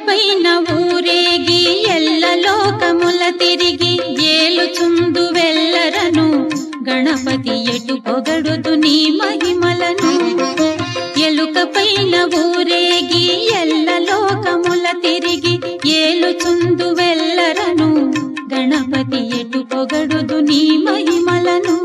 పైన ఊరేగి ఎల్ల లోకముల తిరిగి ఏలుచుందు వెల్లరను గణపతి ఎటు పొగడుదు నీ మహిమలను. ఎలుక పైన ఊరేగి ఎల్ల లోకముల తిరిగి ఏలుచుందు వెల్లరను గణపతి ఎటు పొగడుదు నీ మహిమలను.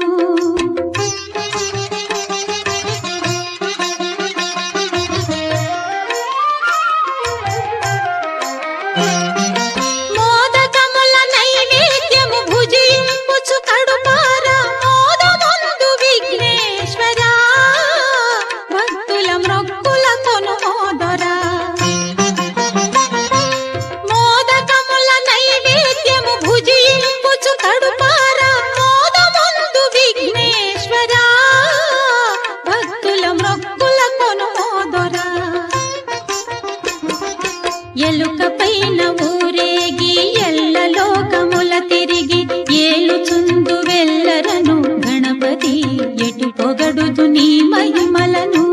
ఎలుక పైన ఊరేగి ఎల్ల లోకముల తిరిగి ఏలుచుందు వెల్లరను గణపతి ఎటు పొగడుదు నీ మహిమలను.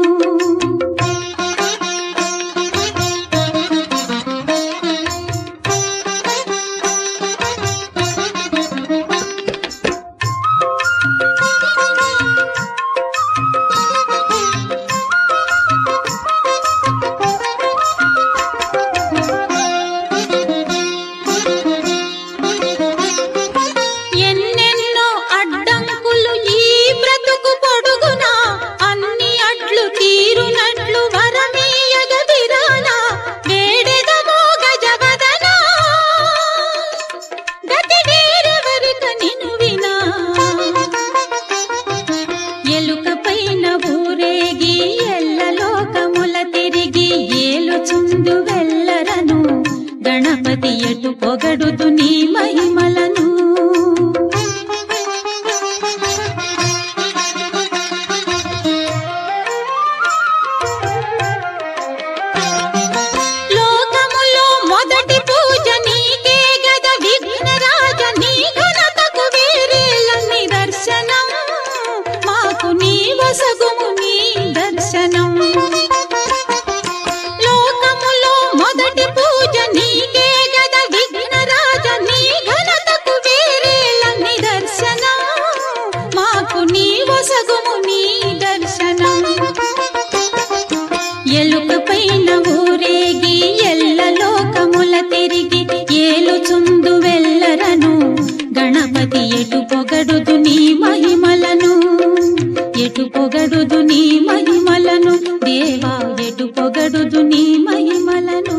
గణపతి ఎటు పొగడుదు నీ మహిమలను. లోకములో మొదటి పూజ నీకే గద విఘ్నరాజ, నీ ఘనతకు వేరేల నిదర్శనం, మాకు నీ వసగుము నీ దర్శనం. మొదటి పూజ నీకే గద విఘ్నరాజ, నీ ఘనతకు వేరేల నిదర్శనం, మాకు నీ వసగుము నీ దర్శనం. ఎలుక పైన ఊరేగి ఎల్ల లోకముల తిరిగి ఏలుచుందు వెల్లరను గణపతి ఎటు పొగడుదు నీ మహిమలను. ఎటు పొగడుదు నీ మహిమలను దేవా, ఎటు పొగడుదు నీ మహిమలను.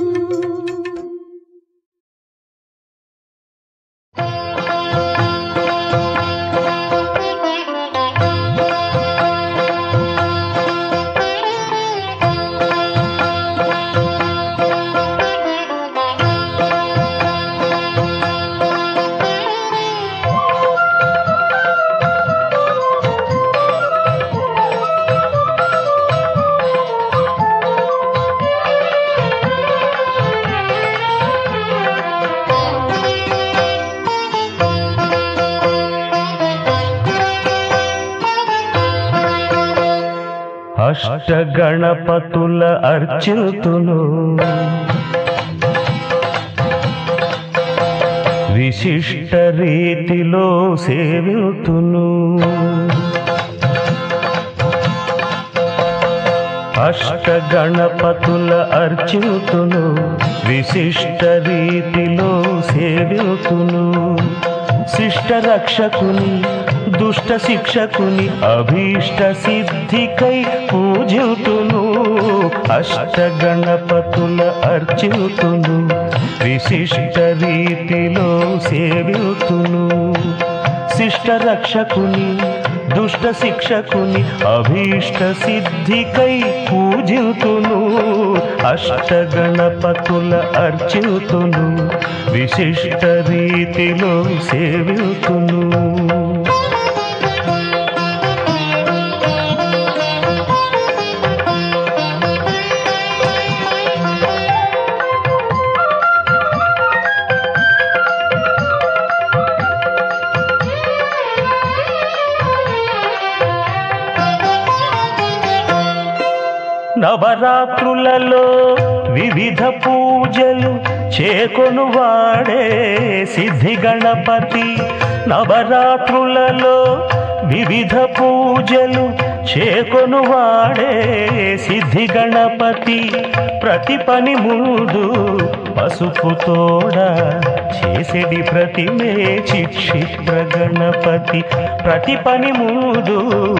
అష్ట గణపతుల అర్చితును విశిష్ట రీతిలో సేవితును. అష్ట గణపతుల అర్చితును విశిష్ట రీతిలో సేవితును. శిష్ట రక్షకుని దుష్ట శిక్షకుని అభీష్ట సిద్ధికై పూజితును. అష్ట గణపతుల అర్చితును విశిష్ట రీతిలో సేవితును. శిష్ట రక్షకుని దుష్ట శిక్షకుని అభీష్ట సిద్ధికై పూజితును. అష్ట గణపతుల అర్చితును విశిష్ట రీతిలో సేవితును. నవరాత్రులలో వివిధ పూజలు చేకొనువాడే సిద్ధి గణపతి. నవరాత్రులలో వివిధ పూజలు చేకొనువాడే సిద్ధి గణపతి. ప్రతి పని ముందు పసుపు తోడ చేసేది ప్రతిమే చిక్షిప్ర గణపతి. ప్రతి పని ముందు